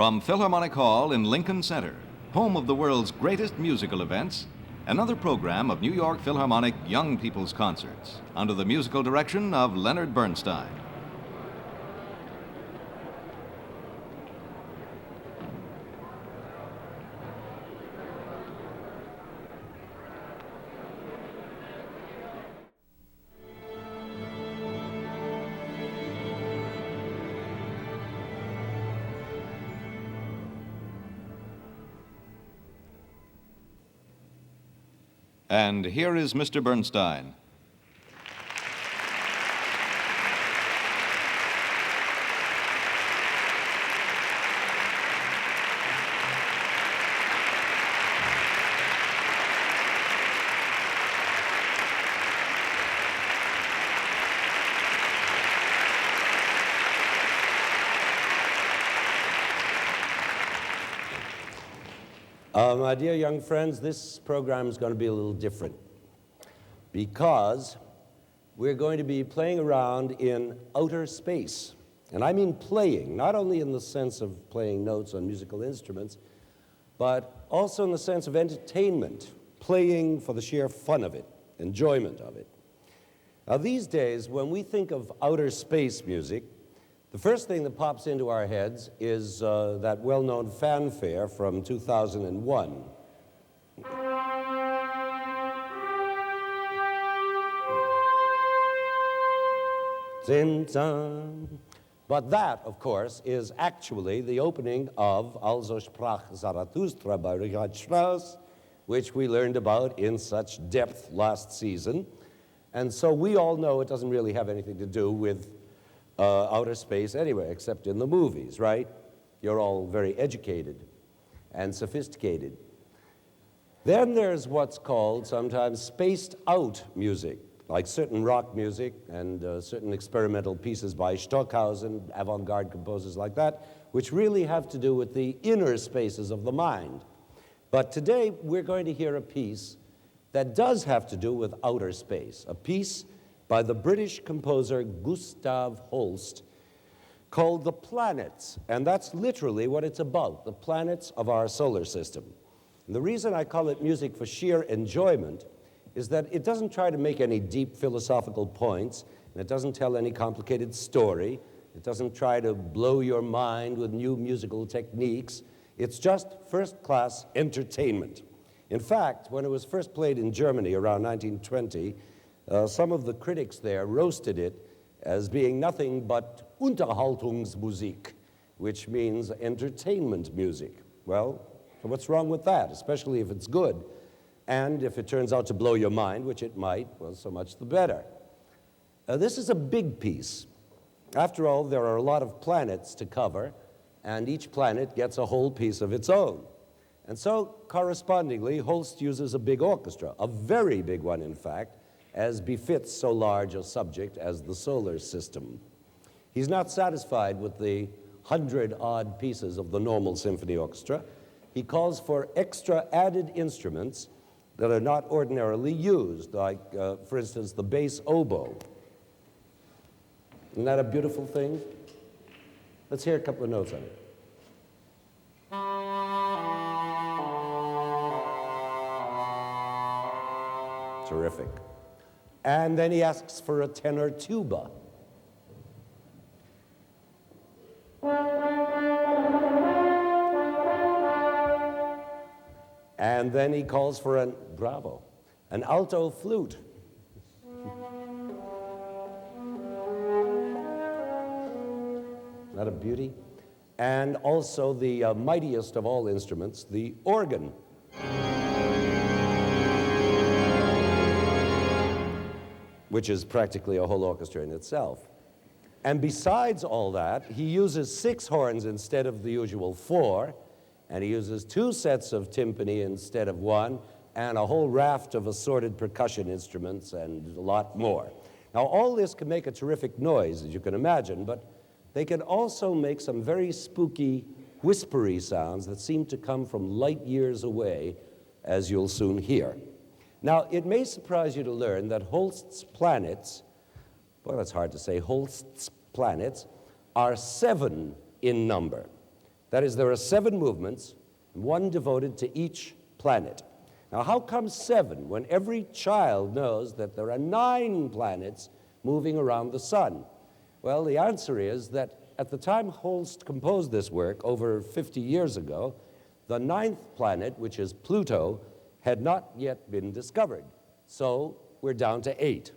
From Philharmonic Hall in Lincoln Center, home of the world's greatest musical events, another program of New York Philharmonic Young People's Concerts under the musical direction of Leonard Bernstein. And here is Mr. Bernstein. My dear young friends, this program is going to be a little different because we're going to be playing around in outer space. And I mean playing, not only in the sense of playing notes on musical instruments, but also in the sense of entertainment, playing for the sheer fun of it, enjoyment of it. Now these days, when we think of outer space music, the first thing that pops into our heads is that well-known fanfare from 2001. But that, of course, is actually the opening of Also sprach Zarathustra by Richard Strauss, which we learned about in such depth last season. And so we all know it doesn't really have anything to do with outer space anyway, except in the movies, right? You're all very educated and sophisticated. Then there's what's called sometimes spaced out music, like certain rock music and certain experimental pieces by Stockhausen, avant-garde composers like that, which really have to do with the inner spaces of the mind. But today we're going to hear a piece that does have to do with outer space, a piece by the British composer Gustav Holst called The Planets, and that's literally what it's about, the planets of our solar system. And the reason I call it music for sheer enjoyment is that it doesn't try to make any deep philosophical points, and it doesn't tell any complicated story, it doesn't try to blow your mind with new musical techniques, it's just first-class entertainment. In fact, when it was first played in Germany around 1920, some of the critics there roasted it as being nothing but Unterhaltungsmusik, which means entertainment music. Well, what's wrong with that, especially if it's good? And if it turns out to blow your mind, which it might, well, so much the better. This is a big piece. After all, there are a lot of planets to cover, and each planet gets a whole piece of its own. And so, correspondingly, Holst uses a big orchestra, a very big one, in fact, as befits so large a subject as the solar system. He's not satisfied with the 100-odd pieces of the normal symphony orchestra. He calls for extra added instruments that are not ordinarily used, like, for instance, the bass oboe. Isn't that a beautiful thing? Let's hear a couple of notes on it. Terrific. And then he asks for a tenor tuba. And then he calls for an alto flute. Isn't that a beauty? And also the mightiest of all instruments, the organ. Which is practically a whole orchestra in itself. And besides all that, he uses 6 horns instead of the usual 4, and he uses 2 sets of timpani instead of 1, and a whole raft of assorted percussion instruments and a lot more. Now, all this can make a terrific noise, as you can imagine, but they can also make some very spooky, whispery sounds that seem to come from light years away, as you'll soon hear. Now, it may surprise you to learn that Holst's planets, well, that's hard to say, Holst's planets are 7 in number. That is, there are 7 movements, and 1 devoted to each planet. Now, how come 7 when every child knows that there are 9 planets moving around the sun? Well, the answer is that at the time Holst composed this work, over 50 years ago, the 9th planet, which is Pluto, had not yet been discovered. So we're down to 8.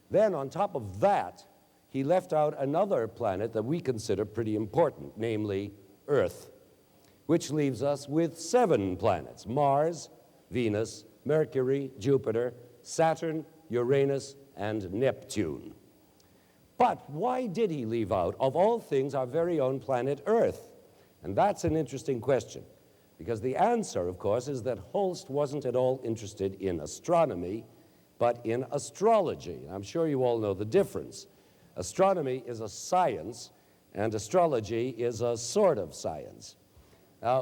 Then, on top of that, he left out another planet that we consider pretty important, namely Earth, which leaves us with 7 planets: Mars, Venus, Mercury, Jupiter, Saturn, Uranus, and Neptune. But why did he leave out, of all things, our very own planet Earth? And that's an interesting question, because the answer, of course, is that Holst wasn't at all interested in astronomy, but in astrology. I'm sure you all know the difference. Astronomy is a science, and astrology is a sort of science.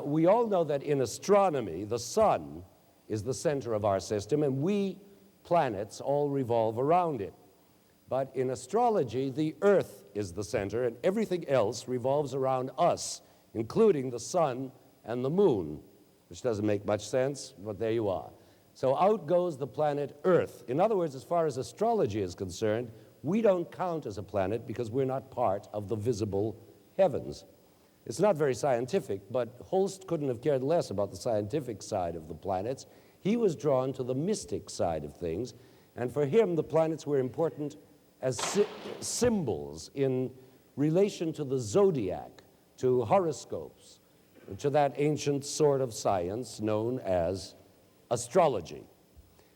We all know that in astronomy, the sun is the center of our system, and we planets all revolve around it. But in astrology, the Earth is the center, and everything else revolves around us, including the sun and the moon, which doesn't make much sense, but there you are. So out goes the planet Earth. In other words, as far as astrology is concerned, we don't count as a planet because we're not part of the visible heavens. It's not very scientific, but Holst couldn't have cared less about the scientific side of the planets. He was drawn to the mystic side of things, and for him, the planets were important as symbols in relation to the zodiac, to horoscopes, to that ancient sort of science known as astrology.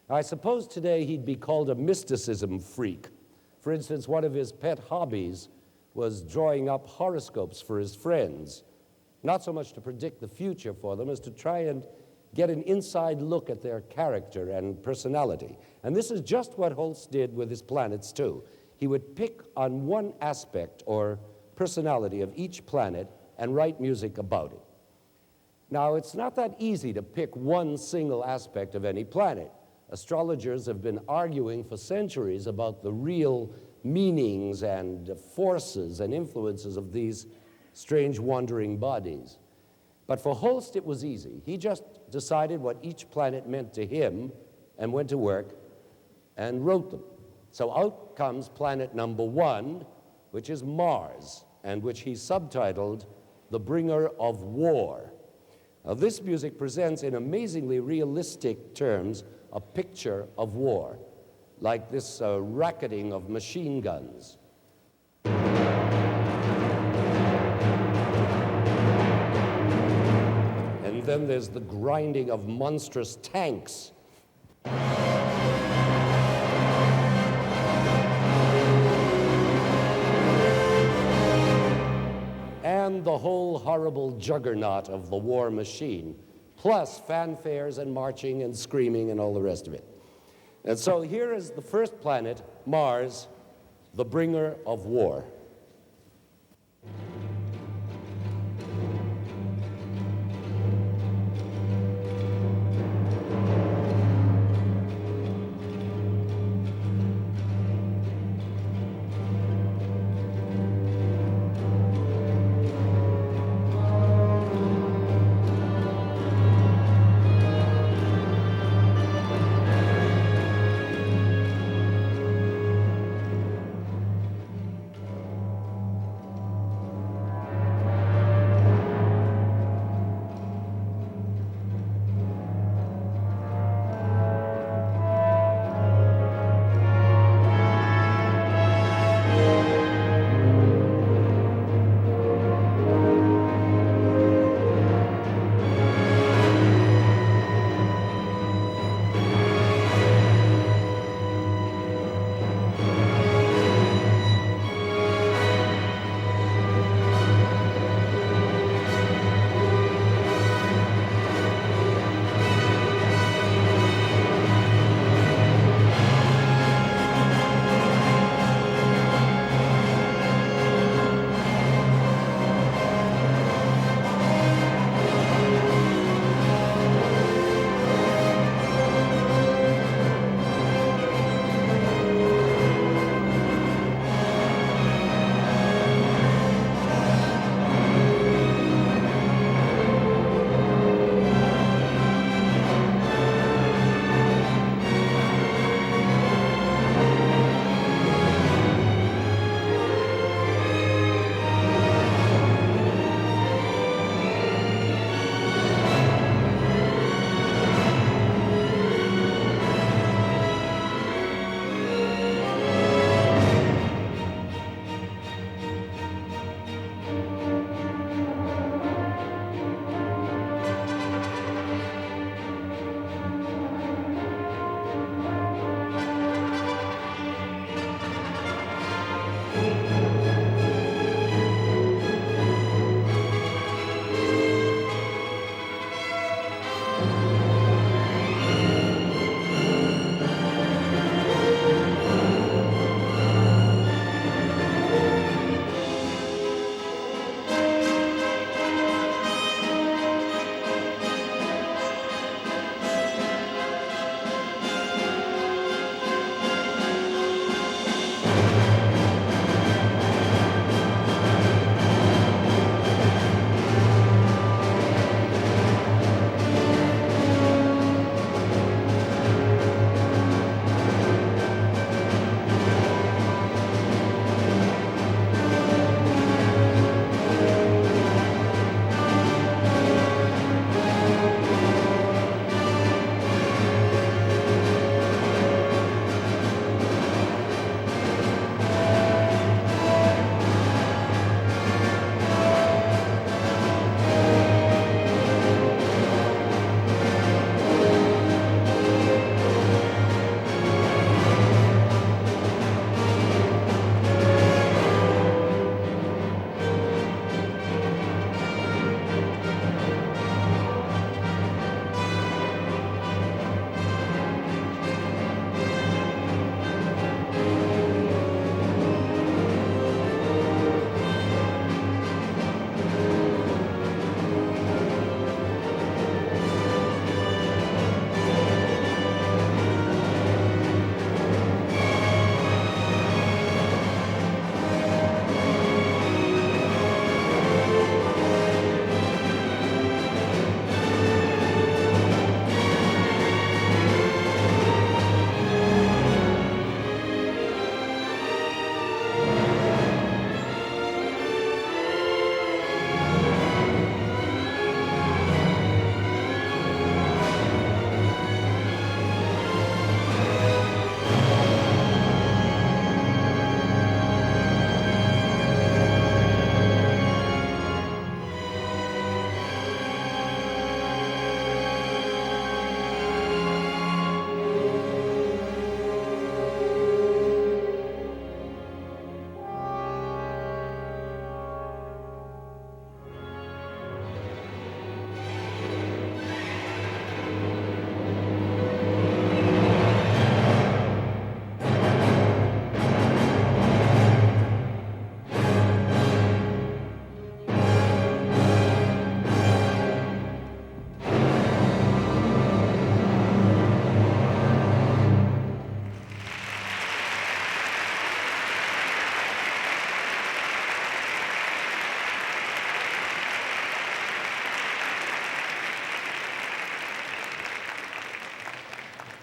I suppose today he'd be called a mysticism freak. For instance, one of his pet hobbies was drawing up horoscopes for his friends, not so much to predict the future for them as to try and get an inside look at their character and personality. And this is just what Holst did with his planets, too. He would pick on one aspect or personality of each planet and write music about it. Now, it's not that easy to pick one single aspect of any planet. Astrologers have been arguing for centuries about the real meanings and forces and influences of these strange wandering bodies. But for Holst, it was easy. He just decided what each planet meant to him and went to work and wrote them. So out comes planet number 1, which is Mars, and which he subtitled The Bringer of War. Now, this music presents in amazingly realistic terms a picture of war, like this racketing of machine guns. And then there's the grinding of monstrous tanks. And the whole horrible juggernaut of the war machine, plus fanfares and marching and screaming and all the rest of it. And so here is the first planet, Mars, the bringer of war.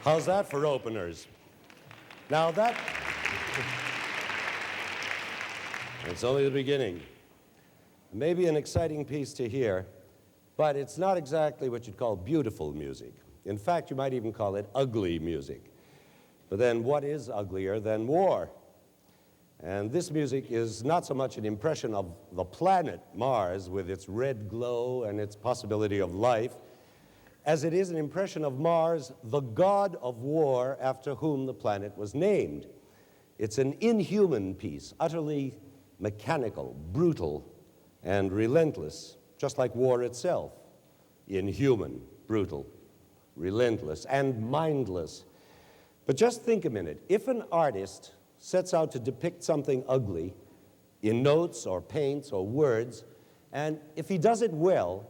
How's that for openers? Now it's only the beginning. Maybe an exciting piece to hear, but it's not exactly what you'd call beautiful music. In fact, you might even call it ugly music. But then what is uglier than war? And this music is not so much an impression of the planet Mars with its red glow and its possibility of life, as it is an impression of Mars, the god of war after whom the planet was named. It's an inhuman piece, utterly mechanical, brutal, and relentless, just like war itself. Inhuman, brutal, relentless, and mindless. But just think a minute. If an artist sets out to depict something ugly in notes or paints or words, and if he does it well,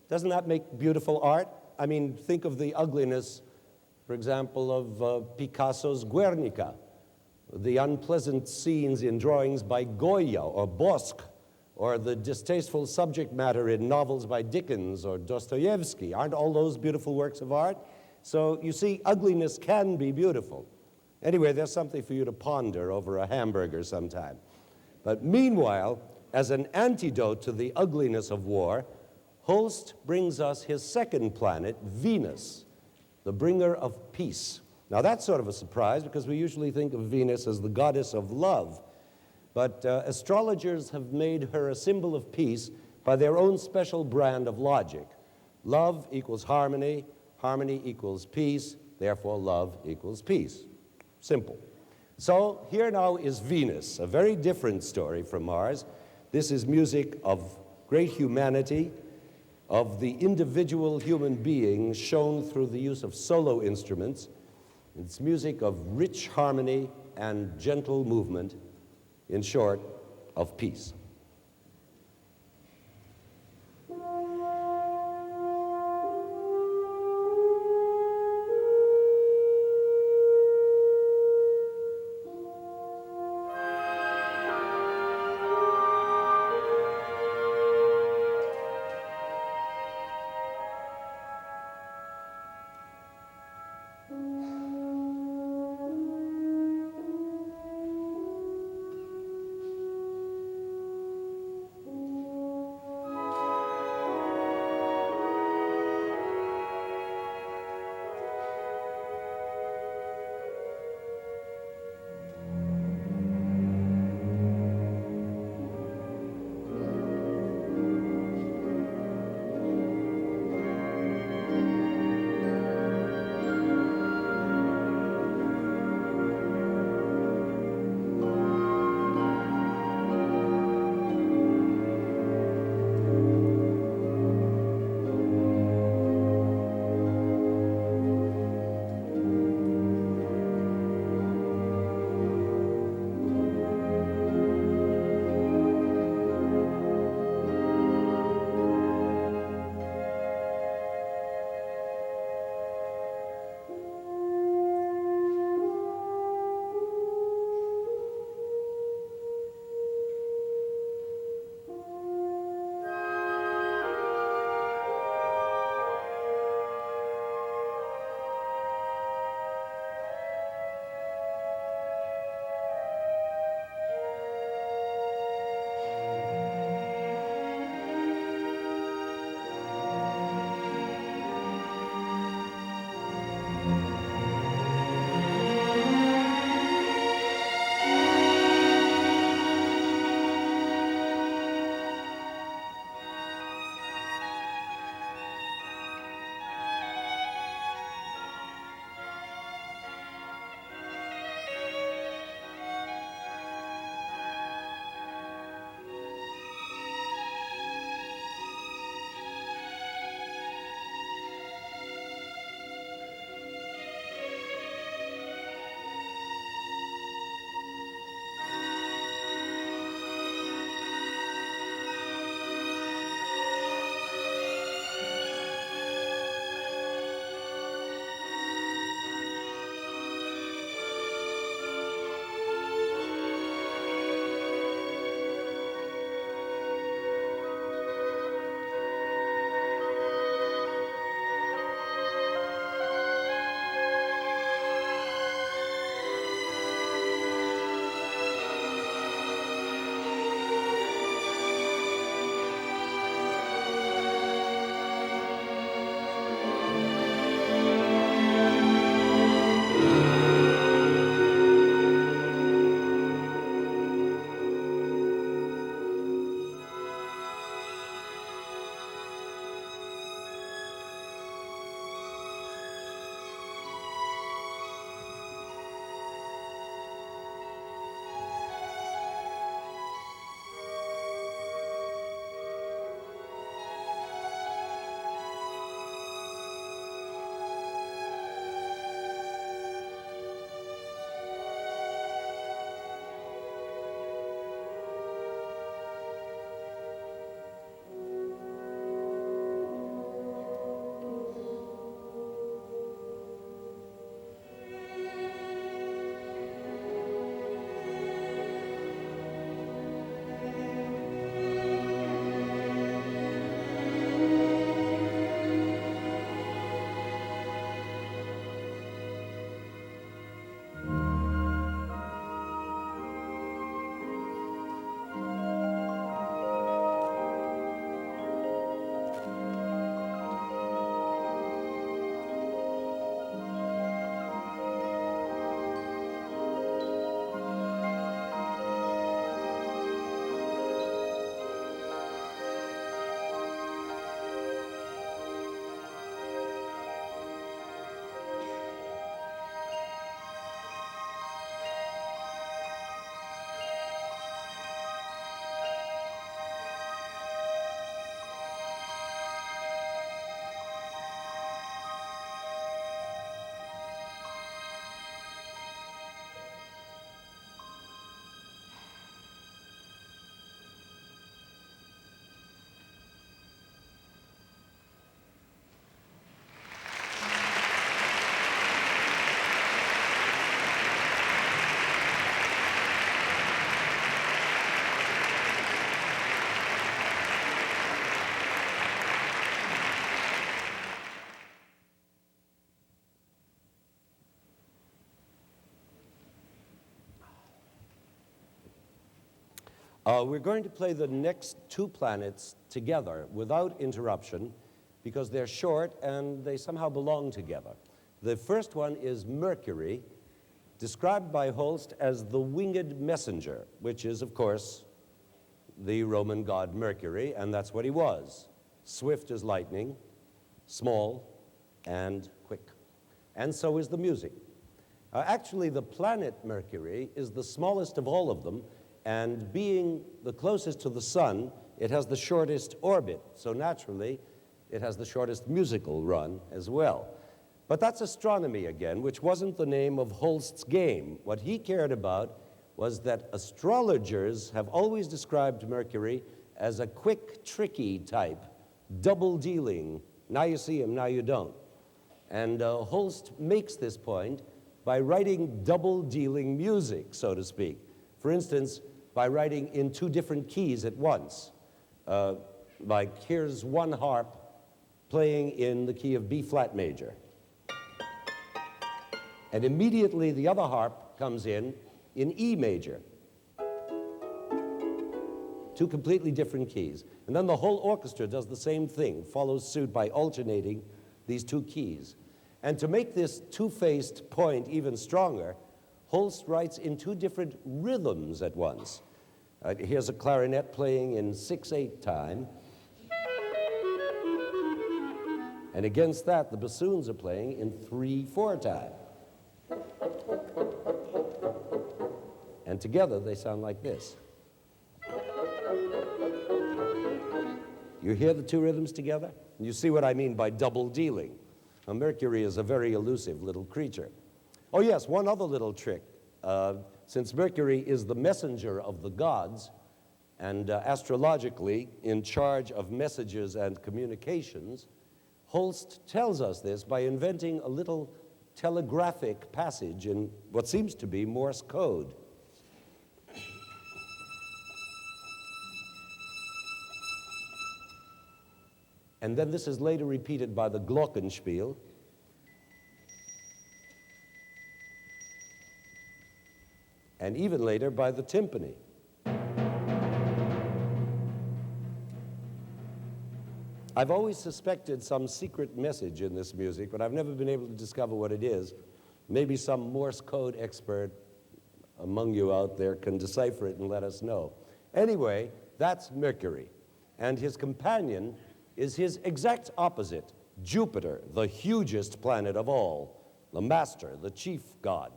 doesn't that make beautiful art? I mean, think of the ugliness, for example, of Picasso's Guernica, the unpleasant scenes in drawings by Goya or Bosc, or the distasteful subject matter in novels by Dickens or Dostoevsky. Aren't all those beautiful works of art? So you see, ugliness can be beautiful. Anyway, there's something for you to ponder over a hamburger sometime. But meanwhile, as an antidote to the ugliness of war, Holst brings us his second planet, Venus, the bringer of peace. Now that's sort of a surprise because we usually think of Venus as the goddess of love. But astrologers have made her a symbol of peace by their own special brand of logic. Love equals harmony, harmony equals peace, therefore love equals peace. Simple. So here now is Venus, a very different story from Mars. This is music of great humanity, of the individual human being shown through the use of solo instruments. It's music of rich harmony and gentle movement, in short, of peace. We're going to play the next two planets together without interruption because they're short and they somehow belong together. The first one is Mercury, described by Holst as the winged messenger, which is, of course, the Roman god Mercury, and that's what he was. Swift as lightning, small, and quick. And so is the music. Actually, the planet Mercury is the smallest of all of them, and being the closest to the sun, it has the shortest orbit. So naturally, it has the shortest musical run as well. But that's astronomy again, which wasn't the name of Holst's game. What he cared about was that astrologers have always described Mercury as a quick, tricky type, double-dealing. Now you see him, now you don't. And Holst makes this point by writing double-dealing music, so to speak. For instance, by writing in two different keys at once. Like here's one harp playing in the key of B flat major. And immediately the other harp comes in E major. Two completely different keys. And then the whole orchestra does the same thing, follows suit by alternating these two keys. And to make this two-faced point even stronger, Holst writes in two different rhythms at once. Here's a clarinet playing in 6/8 time. And against that, the bassoons are playing in 3/4 time. And together, they sound like this. You hear the two rhythms together? And you see what I mean by double dealing. Now, Mercury is a very elusive little creature. Oh yes, one other little trick. Since Mercury is the messenger of the gods, and astrologically in charge of messages and communications, Holst tells us this by inventing a little telegraphic passage in what seems to be Morse code. And then this is later repeated by the glockenspiel. And even later by the timpani. I've always suspected some secret message in this music, but I've never been able to discover what it is. Maybe some Morse code expert among you out there can decipher it and let us know. Anyway, that's Mercury. And his companion is his exact opposite, Jupiter, the hugest planet of all, the master, the chief god.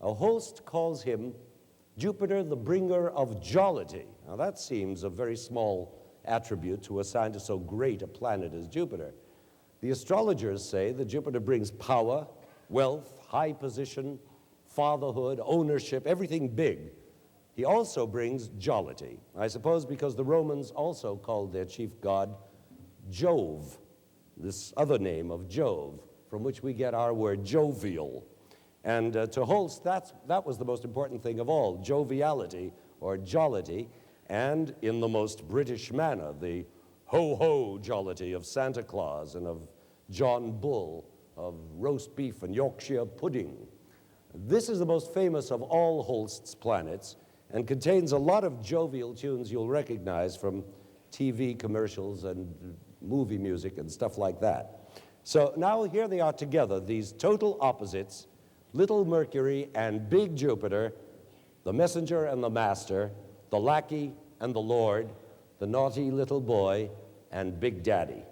Holst calls him Jupiter, the bringer of jollity. Now that seems a very small attribute to assign to so great a planet as Jupiter. The astrologers say that Jupiter brings power, wealth, high position, fatherhood, ownership, everything big. He also brings jollity, I suppose because the Romans also called their chief god Jove, this other name of Jove, from which we get our word jovial. And to Holst, that was the most important thing of all, joviality or jollity, and in the most British manner, the ho-ho jollity of Santa Claus and of John Bull, of roast beef and Yorkshire pudding. This is the most famous of all Holst's planets and contains a lot of jovial tunes you'll recognize from TV commercials and movie music and stuff like that. So now here they are together, these total opposites, little Mercury and big Jupiter, the messenger and the master, the lackey and the lord, the naughty little boy and Big Daddy.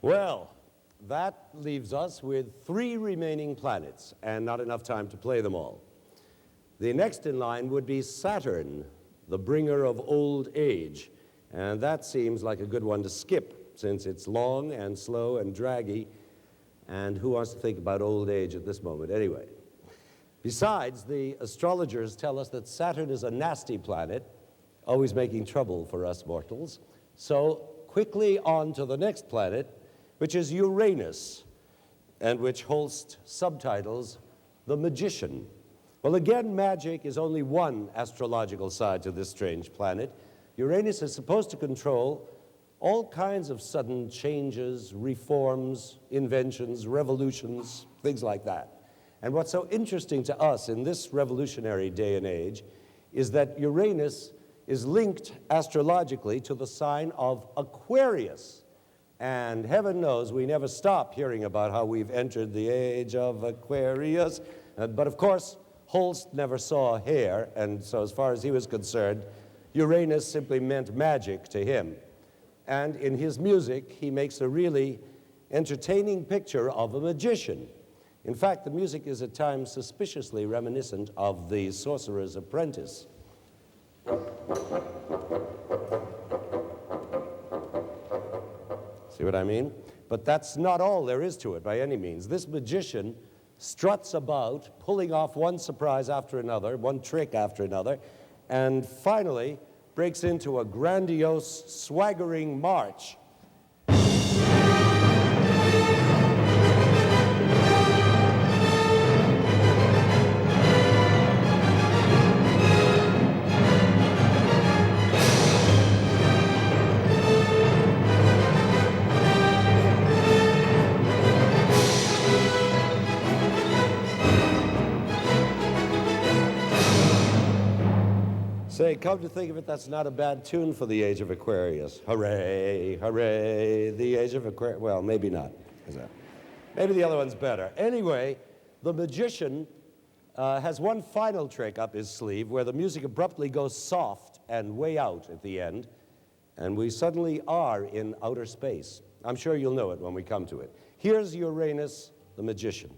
Well, that leaves us with 3 remaining planets, and not enough time to play them all. The next in line would be Saturn, the bringer of old age, and that seems like a good one to skip, since it's long and slow and draggy, and who wants to think about old age at this moment anyway? Besides, the astrologers tell us that Saturn is a nasty planet, always making trouble for us mortals. So quickly on to the next planet, which is Uranus, and which Holst subtitles The Magician. Well, again, magic is only one astrological side to this strange planet. Uranus is supposed to control all kinds of sudden changes, reforms, inventions, revolutions, things like that. And what's so interesting to us in this revolutionary day and age is that Uranus is linked astrologically to the sign of Aquarius. And heaven knows we never stop hearing about how we've entered the age of Aquarius. But of course, Holst never saw hair, and so as far as he was concerned, Uranus simply meant magic to him. And in his music, he makes a really entertaining picture of a magician. In fact, the music is at times suspiciously reminiscent of The Sorcerer's Apprentice. See what I mean? But that's not all there is to it by any means. This magician struts about, pulling off one surprise after another, one trick after another, and finally breaks into a grandiose, swaggering march. Say, come to think of it, that's not a bad tune for the age of Aquarius. Hooray, hooray, the age of Aquarius. Well, maybe not. Maybe the other one's better. Anyway, the magician has one final trick up his sleeve where the music abruptly goes soft and way out at the end, and we suddenly are in outer space. I'm sure you'll know it when we come to it. Here's Uranus, the magician.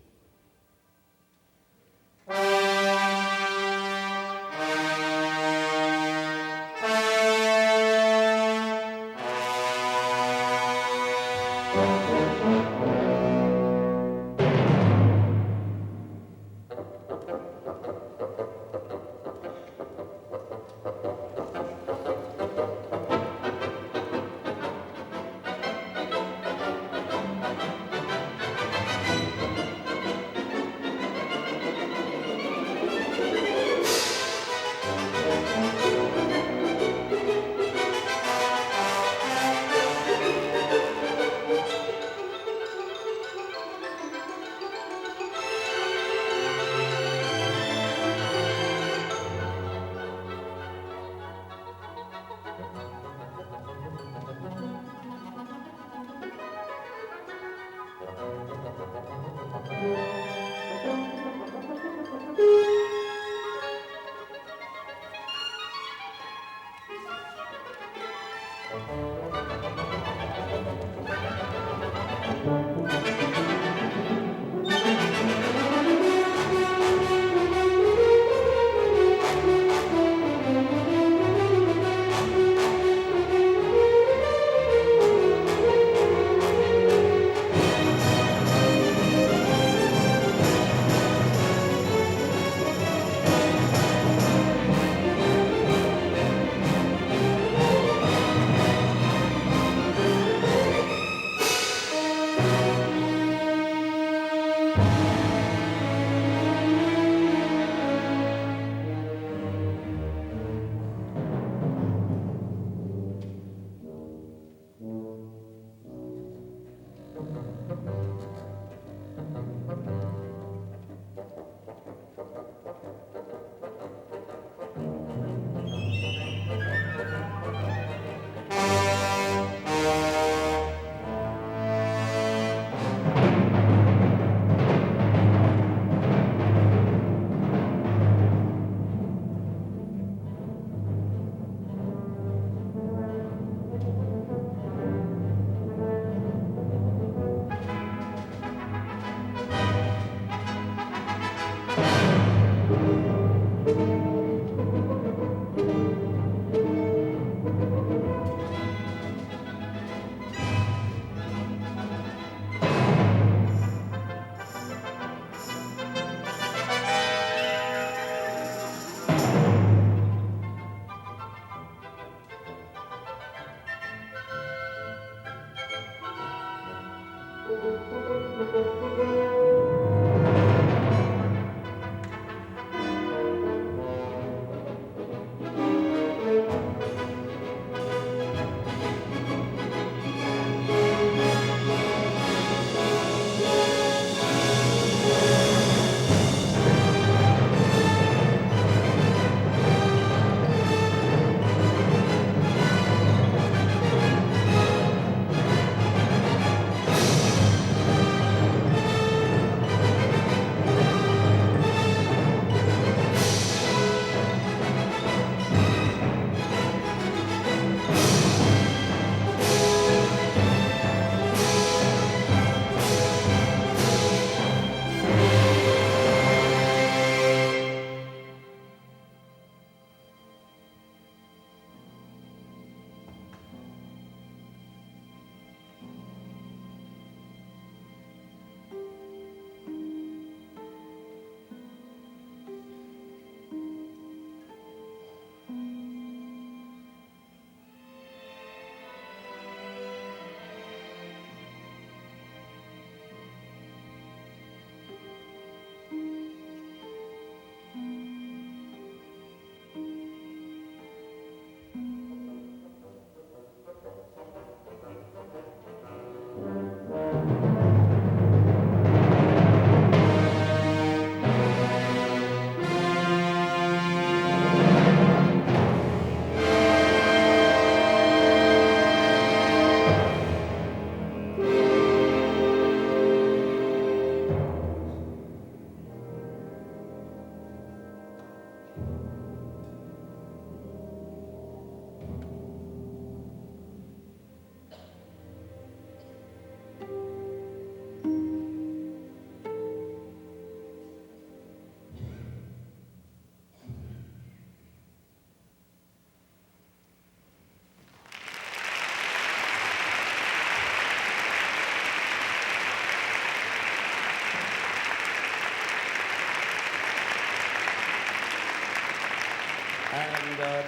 And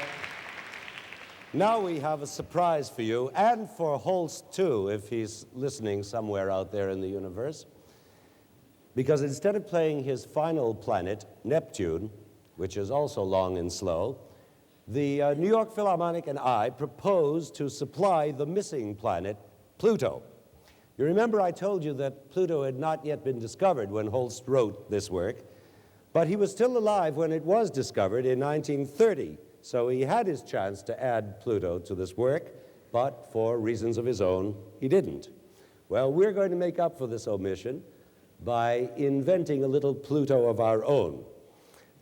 now we have a surprise for you, and for Holst too, if he's listening somewhere out there in the universe. Because instead of playing his final planet, Neptune, which is also long and slow, the New York Philharmonic and I proposed to supply the missing planet, Pluto. You remember I told you that Pluto had not yet been discovered when Holst wrote this work, but he was still alive when it was discovered in 1930, so he had his chance to add Pluto to this work, but for reasons of his own, he didn't. Well, we're going to make up for this omission by inventing a little Pluto of our own.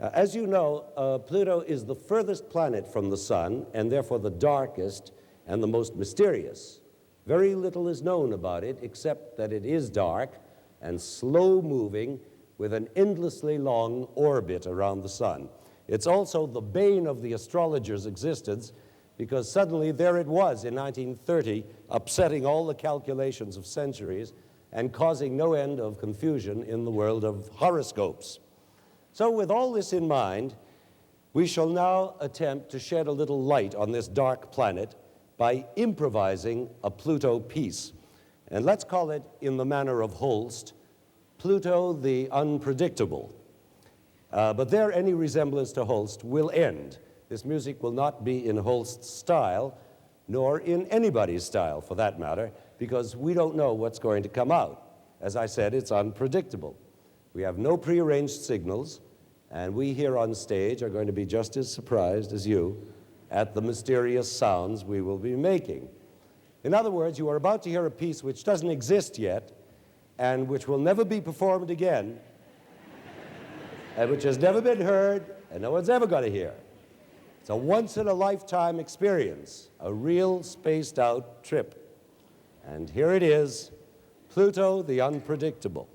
As you know, Pluto is the furthest planet from the Sun, and therefore the darkest and the most mysterious. Very little is known about it, except that it is dark and slow-moving with an endlessly long orbit around the Sun. It's also the bane of the astrologer's existence, because suddenly there it was in 1930, upsetting all the calculations of centuries and causing no end of confusion in the world of horoscopes. So with all this in mind, we shall now attempt to shed a little light on this dark planet by improvising a Pluto piece. And let's call it, in the manner of Holst, Pluto the Unpredictable. But there any resemblance to Holst will end. This music will not be in Holst's style, nor in anybody's style for that matter, because we don't know what's going to come out. As I said, it's unpredictable. We have no prearranged signals, and we here on stage are going to be just as surprised as you at the mysterious sounds we will be making. In other words, you are about to hear a piece which doesn't exist yet, and which will never be performed again, and which has never been heard, and no one's ever going to hear. It's a once-in-a-lifetime experience, a real spaced-out trip. And here it is, Pluto the Unpredictable.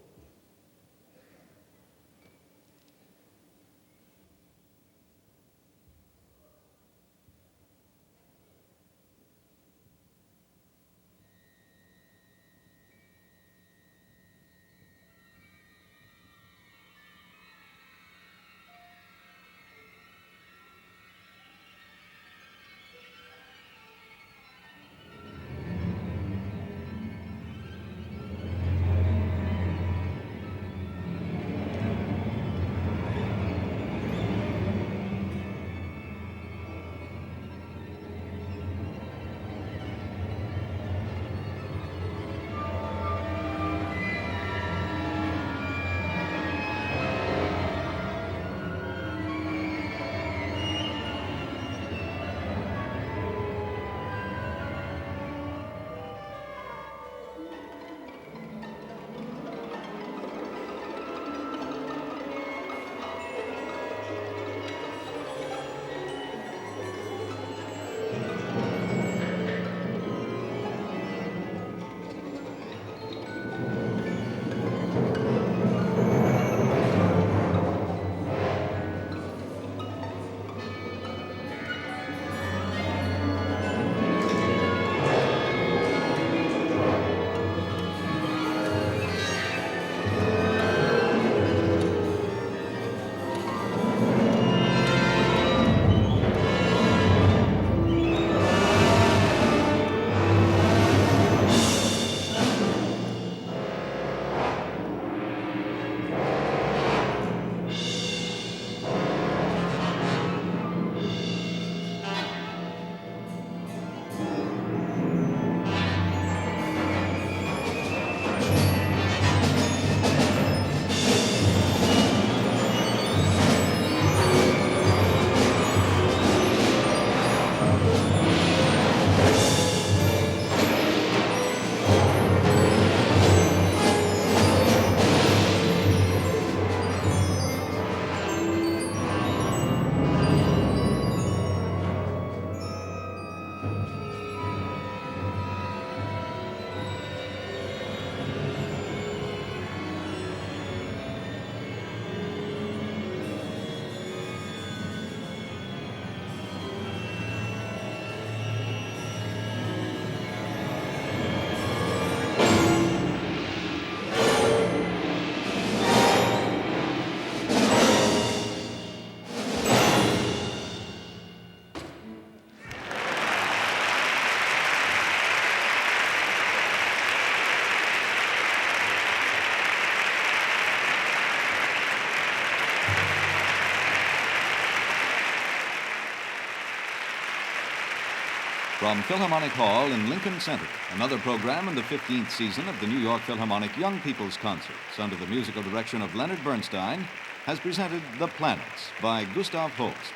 From Philharmonic Hall in Lincoln Center, another program in the 15th season of the New York Philharmonic Young People's Concerts, under the musical direction of Leonard Bernstein, has presented The Planets by Gustav Holst.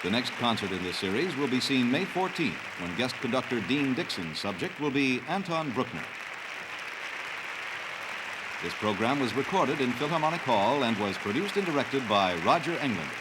The next concert in this series will be seen May 14th, when guest conductor Dean Dixon's subject will be Anton Bruckner. This program was recorded in Philharmonic Hall and was produced and directed by Roger Englander.